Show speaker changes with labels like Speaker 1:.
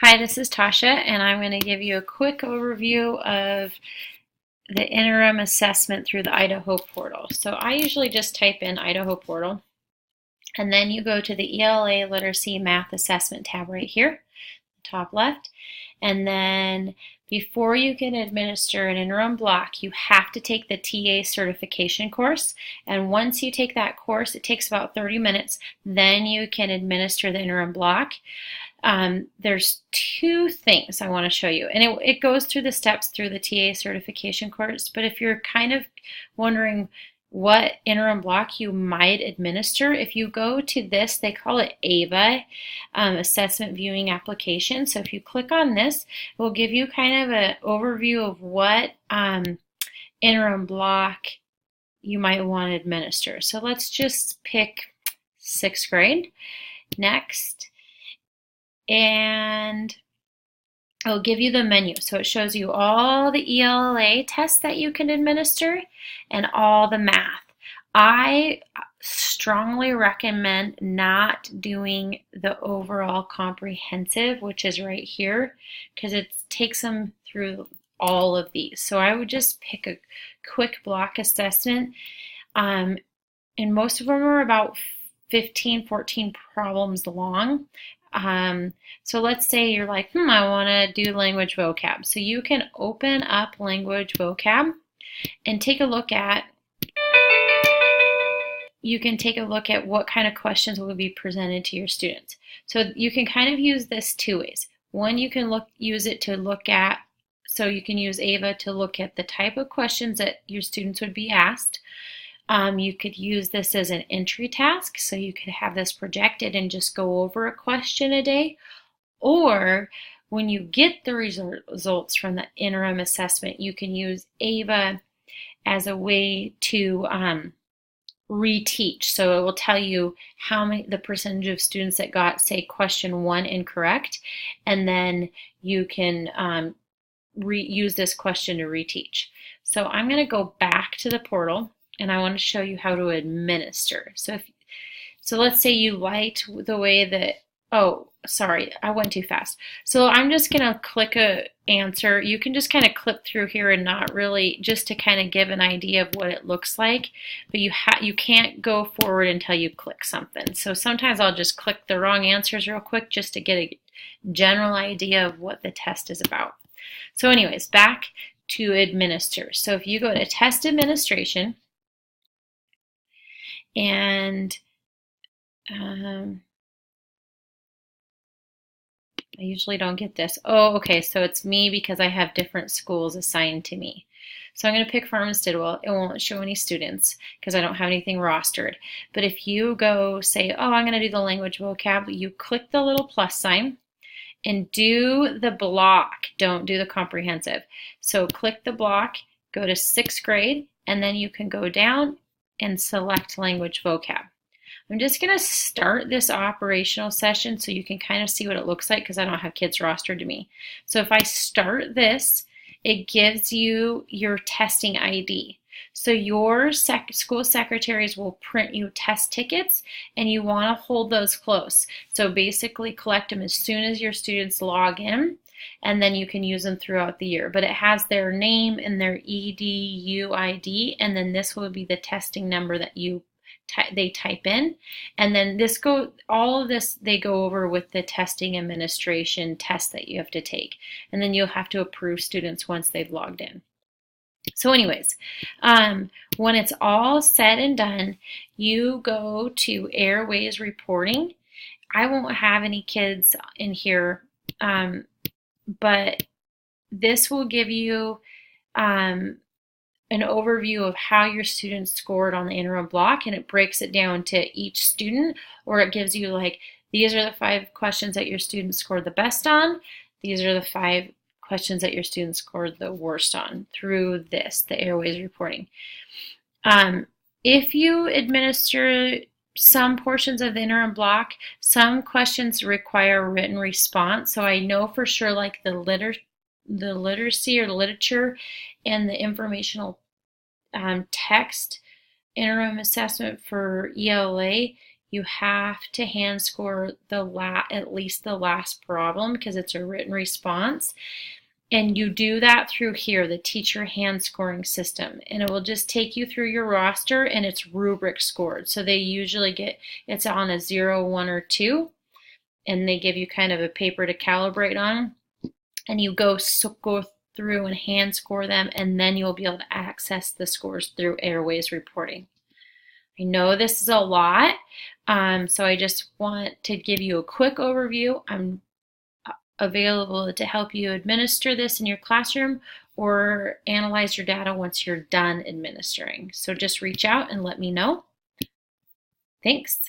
Speaker 1: Hi, this is Tasha, and I'm going to give you a quick overview of the interim assessment through the Idaho portal. So I usually just type in Idaho portal, and then you go to the ELA Literacy Math Assessment tab right here, top left, and then before you can administer an interim block, you have to take the TA certification course, and once you take that course, it takes about 30 minutes, then you can administer the interim block. There's two things I want to show you, and it goes through the steps through the TA certification course, but if you're kind of wondering what interim block you might administer, if you go to this, they call it AVA, Assessment Viewing Application. So if you click on this, it will give you kind of an overview of what interim block you might want to administer. So let's just pick 6th grade. Next. And it'll give you the menu. So it shows you all the ELA tests that you can administer and all the math. I strongly recommend not doing the overall comprehensive, which is right here, because it takes them through all of these. So I would just pick a quick block assessment. And most of them are about 15, 14 problems long. So let's say you're like, I want to do language vocab. So you can open up language vocab and take a look at, what kind of questions will be presented to your students. So you can kind of use this two ways. One, you can use it to look at, so you can use AVA to look at the type of questions that your students would be asked. You could use this as an entry task, so you could have this projected and just go over a question a day. Or when you get the results from the interim assessment, you can use AVA as a way to reteach. So it will tell you the percentage of students that got, say, question 1 incorrect, and then you can use this question to reteach. So I'm going to go back to the portal, and I want to show you how to administer. So let's say you liked the way that, oh, sorry, I went too fast. So I'm just going to click a answer. You can just kind of clip through here and not really, just to kind of give an idea of what it looks like, but you can't go forward until you click something. So sometimes I'll just click the wrong answers real quick just to get a general idea of what the test is about. So anyways, back to administer. So if you go to test administration, and I usually don't get this. Oh, okay, so it's me because I have different schools assigned to me. So I'm going to pick Farmstead. Well, it won't show any students because I don't have anything rostered. But if you go say, oh, I'm going to do the language vocab, you click the little plus sign and do the block. Don't do the comprehensive. So click the block, go to 6th grade, and then you can go down and select language vocab. I'm just going to start this operational session so you can kind of see what it looks like because I don't have kids rostered to me. So if I start this, it gives you your testing ID. So your school secretaries will print you test tickets, and you want to hold those close. So basically collect them as soon as your students log in, and then you can use them throughout the year. But it has their name and their EDU ID, and then this will be the testing number that they type in, and then all of this they go over with the testing administration test that you have to take, and then you'll have to approve students once they've logged in. So anyways, when it's all said and done, you go to Airways reporting. I won't have any kids in here, but this will give you an overview of how your students scored on the interim block, and it breaks it down to each student, or it gives you like, these are the 5 questions that your students scored the best on, these are the 5 questions that your students scored the worst on through the Airways reporting. If you administer some portions of the interim block, some questions require written response. So I know for sure, like the literacy or the literature and the informational text interim assessment for ELA, you have to hand score at least the last problem because it's a written response. And you do that through here, the teacher hand scoring system. And it will just take you through your roster and it's rubric scored. So they usually it's on a 0, 1, or 2. And they give you kind of a paper to calibrate on. And you go through and hand score them, and then you'll be able to access the scores through Airways reporting. I know this is a lot, so I just want to give you a quick overview. I'm available to help you administer this in your classroom or analyze your data once you're done administering. So just reach out and let me know. Thanks.